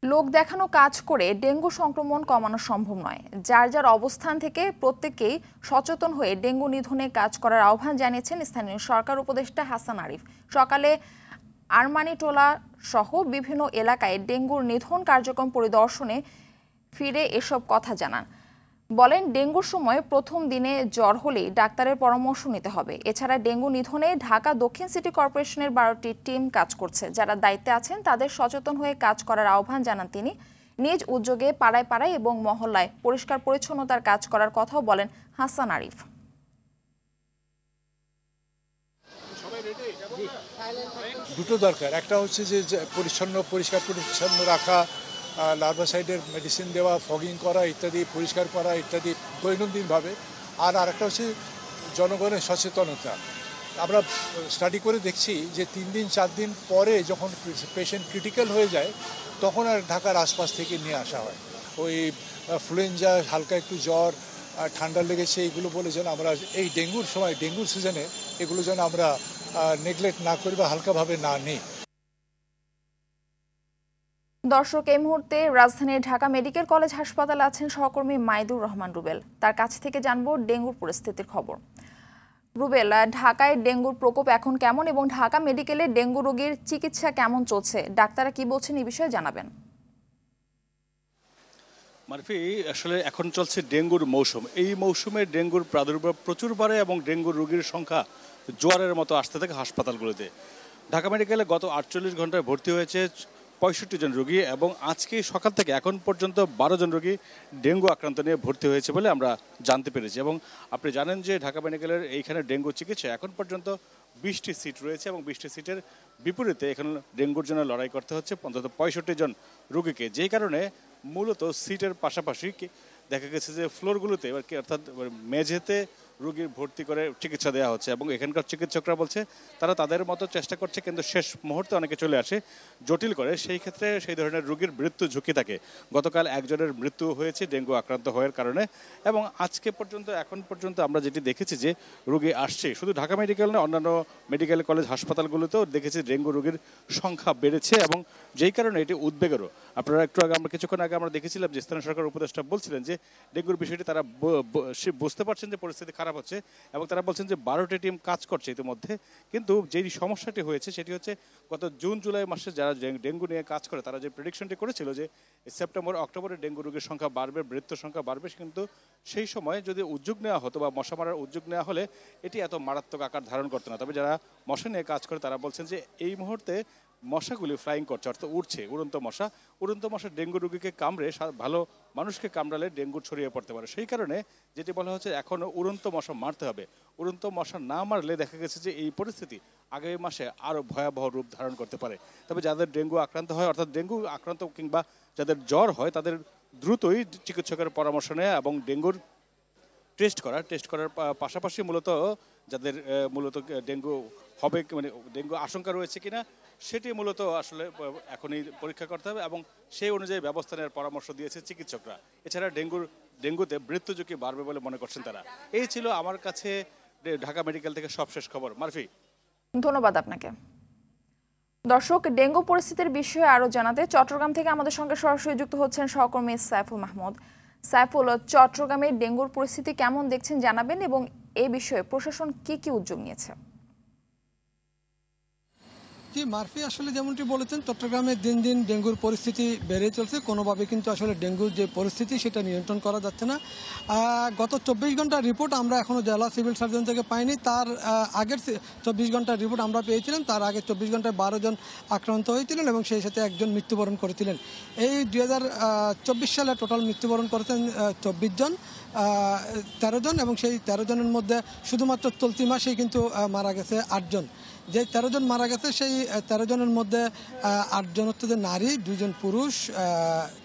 লোক দেখানো কাজ করে ডেঙ্গু সংক্রমণ কমানো সম্ভব নয়। যার যার অবস্থান থেকে প্রত্যেকেই সচেতন হয়ে ডেঙ্গু নিধনে কাজ করার আহ্বান জানিয়েছেন স্থানীয় সরকার উপদেষ্টা হাসান আরিফ। সকালে আরমানিটোলা সহ বিভিন্ন এলাকায় ডেঙ্গুর নিধন কার্যক্রম পরিদর্শনে ফিরে এসব কথা জানান। বলেন, ডেঙ্গুর সময় প্রথম দিনে জ্বর হলেই ডাক্তারের পরামর্শ নিতে হবে। এছাড়া ডেঙ্গু নিধনে ঢাকা দক্ষিণ সিটি কর্পোরেশনের 12টি টিম কাজ করছে। যারা দায়িত্বে আছেন তাদের সচেতন হয়ে কাজ করার আহ্বান জানান তিনি। নিজ উদ্যোগে পাড়ায় পাড়ায় এবং মহল্লায় পরিষ্কার পরিচ্ছন্নতার কাজ করার কথাও বলেন হাসান আরিফ। দুটো দরকার, একটা হচ্ছে যে পরিষ্কার পরিচ্ছন্ন রাখা, লার্ভাসাইডের মেডিসিন দেওয়া, ফগিং করা ইত্যাদি, পরিষ্কার করা ইত্যাদি দৈনন্দিনভাবে। আর আরেকটা হচ্ছে জনগণের সচেতনতা। আমরা স্টাডি করে দেখছি যে 3 দিন 4 দিন পরে যখন পেশেন্ট ক্রিটিক্যাল হয়ে যায় তখন আর ঢাকার আশপাশ থেকে নিয়ে আসা হয়। ওই ফ্লুয়েঞ্জা, হালকা একটু জ্বর, ঠান্ডা লেগেছে, এগুলো বলে যেন আমরা এই ডেঙ্গুর সময়, ডেঙ্গুর সিজনে এগুলো যেন আমরা নেগলেক্ট না করি বা হালকাভাবে না নিই। দর্শক, এই মুহূর্তে রাজধানীর ঢাকা মেডিকেল কলেজ হাসপাতালে আছেন সহকর্মী মাইদুর রহমান রুবেল। তার কাছ থেকে জানবো ডেঙ্গুর পরিস্থিতির খবর। রুবেল, ঢাকায় ডেঙ্গুর প্রকোপ এখন কেমন এবং ঢাকা মেডিকেলে ডেঙ্গু রোগীর চিকিৎসা কেমন চলছে, ডাক্তাররা কি বলছেন এই বিষয়ে জানাবেন। মারফি, আসলে এখন চলছে ডেঙ্গুর মৌসুম। এই মৌসুমে ডেঙ্গুর প্রাদুর্ভাব প্রচুর বাড়ে এবং ডেঙ্গুর রোগীর সংখ্যা জোয়ারের মতো আসতে থাকে হাসপাতালগুলোতে। ঢাকা মেডিকেলে গত 48 ঘন্টায় ভর্তি হয়েছে 65 জন রোগী এবং আজকে সকাল থেকে এখন পর্যন্ত 12 জন রোগী ডেঙ্গু আক্রান্ত নিয়ে ভর্তি হয়েছে বলে আমরা জানতে পেরেছি। এবং আপনি জানেন যে ঢাকা মেডিকেলের এইখানে ডেঙ্গু চিকিৎসা এখন পর্যন্ত 20টি সিট রয়েছে এবং 20টি সিটের বিপরীতে এখানে ডেঙ্গুর জন্য লড়াই করতে হচ্ছে অন্তত 65 জন রোগীকে। যেই কারণে মূলত সিটের পাশাপাশি দেখা গেছে যে ফ্লোরগুলোতে অর্থাৎ মেঝেতে রোগীর ভর্তি করে চিকিৎসা দেওয়া হচ্ছে এবং এখানকার চিকিৎসকরা বলছে তারা তাদের মতো চেষ্টা করছে, কিন্তু শেষ মুহূর্তে অনেকে চলে আসে জটিল করে, সেই ক্ষেত্রে সেই ধরনের রোগীর মৃত্যু ঝুঁকি থাকে। গতকাল একজনের মৃত্যু হয়েছে ডেঙ্গু আক্রান্ত হওয়ার কারণে এবং আজকে পর্যন্ত এখন পর্যন্ত আমরা যেটি দেখেছি যে রোগী আসছে, শুধু ঢাকা মেডিকেল না, অন্যান্য মেডিকেল কলেজ হাসপাতালগুলোতেও দেখেছি ডেঙ্গু রোগীর সংখ্যা বেড়েছে এবং যেই কারণে এটি উদ্বেগেরও। আপনারা একটু আগে, আমরা কিছুক্ষণ আগে আমরা দেখেছিলাম যে স্থানীয় সরকার উপদেষ্টা বলছিলেন যে ডেঙ্গুর বিষয়টি তারা বুঝতে পারছেন যে পরিস্থিতি খারাপ হচ্ছে এবং তারা বলছেন যে 12টি টিম কাজ করছে ইতিমধ্যে। কিন্তু যেই সমস্যাটি হয়েছে সেটি হচ্ছে গত জুন জুলাই মাসে যারা ডেঙ্গু নিয়ে কাজ করে তারা যে প্রেডিকশনটি করেছিল যে সেপ্টেম্বর অক্টোবরে ডেঙ্গু রোগীর সংখ্যা বাড়বে, মৃত্যুর সংখ্যা বাড়বে, কিন্তু সেই সময় যদি উদ্যোগ নেওয়া হতো বা মশা মারার উদ্যোগ নেওয়া হলে এটি এত মারাত্মক আকার ধারণ করতো না। তবে যারা মশা নিয়ে কাজ করে তারা বলছেন যে এই মুহূর্তে মশাগুলি ফ্লাইং করছে, অর্থাৎ উড়ছে, উড়ন্ত মশা ডেঙ্গু রোগীকে কামড়ে, ভালো মানুষকে কামড়ালে ডেঙ্গু ছড়িয়ে পড়তে পারে। সেই কারণে যেটি বলা হচ্ছে এখন উড়ন্ত মশা মারতে হবে। উড়ন্ত মশা না মারলে দেখা গেছে যে এই পরিস্থিতি আগামী মাসে আরও ভয়াবহ রূপ ধারণ করতে পারে। তবে যাদের ডেঙ্গু আক্রান্ত হয়, অর্থাৎ ডেঙ্গু আক্রান্ত কিংবা যাদের জ্বর হয়, তাদের দ্রুতই চিকিৎসকের পরামর্শ নেয় এবং ডেঙ্গুর টেস্ট করার পাশাপাশি মূলত যাদের মূলত ডেঙ্গু হবে, মানে ডেঙ্গু আশঙ্কা রয়েছে কিনা সেটি মূলত আসলে এখনই পরীক্ষা করতে হবে এবং সেই অনুযায়ী ব্যবস্থা নেওয়ার পরামর্শ দিয়েছে চিকিৎসকরা। এছাড়া ডেঙ্গুতে মৃত্যু ঝুঁকি বাড়বে বলে মনে করছেন তারা। এই ছিল আমার কাছে ঢাকা মেডিকেল থেকে সবশেষ খবর। মারফি, ধন্যবাদ আপনাকে। দর্শক, ডেঙ্গু পরিস্থিতির বিষয়ে আরো জানাতে চট্টগ্রাম থেকে আমাদের সঙ্গে সরাসরি যুক্ত হচ্ছেন সহকর্মী সাইফুল মাহমুদ। সাইফুল, চট্টগ্রামের ডেঙ্গুর পরিস্থিতি কেমন দেখছেন জানাবেন এবং এই বিষয়ে প্রশাসন কি উদ্যোগ নিয়েছে? জি মারফি, আসলে যেমনটি বলেছেন, চট্টগ্রামে দিন দিন ডেঙ্গুর পরিস্থিতি বেড়ে চলছে। কোনোভাবে কিন্তু আসলে ডেঙ্গুর যে পরিস্থিতি সেটা নিয়ন্ত্রণ করা যাচ্ছে না। গত 24 ঘন্টার রিপোর্ট আমরা এখনও জেলা সিভিল সার্জন থেকে পাইনি। তার আগের 24 ঘন্টার রিপোর্ট আমরা পেয়েছিলাম। তার আগে 24 ঘন্টায় 12 জন আক্রান্ত হয়েছিলেন এবং সেই সাথে একজন মৃত্যুবরণ করেছিলেন। এই 2024 সালে টোটাল মৃত্যুবরণ করেছেন 24 জন, 13 জন এবং সেই 13 জনের মধ্যে শুধুমাত্র চলতি মাসেই কিন্তু মারা গেছে 8 জন। যে 13 জন মারা গেছে সেই 13 জনের মধ্যে 8 জন হচ্ছে যে নারী, 2 জন পুরুষ,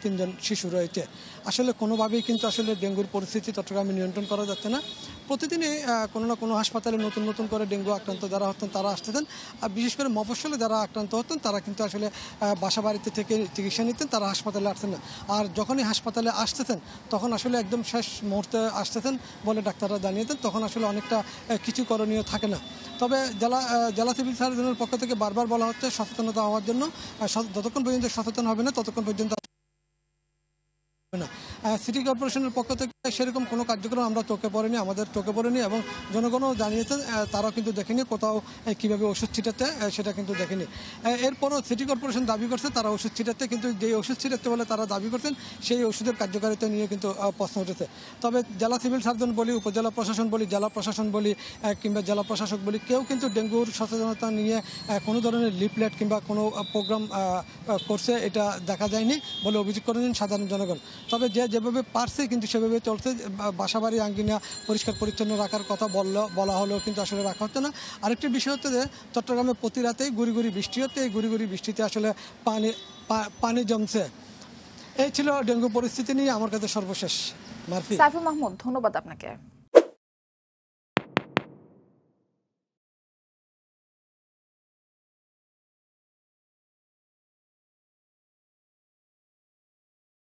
3 জন শিশু রয়েছে। আসলে কোনোভাবেই কিন্তু আসলে ডেঙ্গুর পরিস্থিতি চট্টগ্রামে নিয়ন্ত্রণ করা যাচ্ছে না। প্রতিদিনই কোনো না কোনো হাসপাতালে নতুন নতুন করে ডেঙ্গু আক্রান্ত যারা হতেন তারা আসতেছেন। আর বিশেষ করে মফস্বলে যারা আক্রান্ত হতেন তারা কিন্তু আসলে বাসা বাড়িতে থেকে চিকিৎসা নিতেন, তারা হাসপাতালে আসতেন না। আর যখনই হাসপাতালে আসতেছেন তখন আসলে একদম শেষ মুহূর্তে আসতেছেন বলে ডাক্তাররা জানিয়েছেন, তখন আসলে অনেকটা কিছু করণীয় থাকে না। তবে জেলা সিভিল সার্জনের পক্ষ থেকে বারবার বলা হচ্ছে সচেতনতা হওয়ার জন্য। যতক্ষণ পর্যন্ত সচেতন হবে না ততক্ষণ পর্যন্ত না। সিটি কর্পোরেশনের পক্ষ থেকে সেরকম কোনো কার্যক্রম আমরা চোখে পড়েনি, আমাদের চোখে পড়েনি এবং জনগণও জানিয়েছেন তারাও কিন্তু দেখেনি কোথাও কিভাবে ওষুধ ছিটাতে সেটা কিন্তু দেখেনি। এরপরও সিটি কর্পোরেশন দাবি করছে তারা ওষুধ ছিটাতে, কিন্তু যে ওষুধ ছিটাতে বলে তারা দাবি করছেন সেই ওষুধের কার্যকারিতা নিয়ে কিন্তু প্রশ্ন উঠেছে। তবে জেলা সিভিল সার্জন বলি, উপজেলা প্রশাসন বলি, জেলা প্রশাসন বলি কিংবা জেলা প্রশাসক বলি, কেউ কিন্তু ডেঙ্গুর সচেতনতা নিয়ে কোনো ধরনের লিফলেট কিংবা কোনো প্রোগ্রাম করছে এটা দেখা যায়নি বলে অভিযোগ করেছেন সাধারণ জনগণ। তবে যেভাবে পারছে কিন্তু সেভাবে চলছে। বাসাবাড়ি আঙ্গিনা পরিষ্কার পরিচ্ছন্ন রাখার কথা বলা হলেও কিন্তু আসলে রাখা হচ্ছে না। আরেকটি বিষয় হচ্ছে যে চট্টগ্রামে প্রতি রাতেই গুড়ি গুড়ি বৃষ্টি হচ্ছে, এই গুড়ি গুড়ি বৃষ্টিতে আসলে পানি জমছে। এই ছিল ডেঙ্গু পরিস্থিতি নিয়ে আমার কাছে সর্বশেষ। মারফি। সাইফুল মাহমুদ, ধন্যবাদ আপনাকে।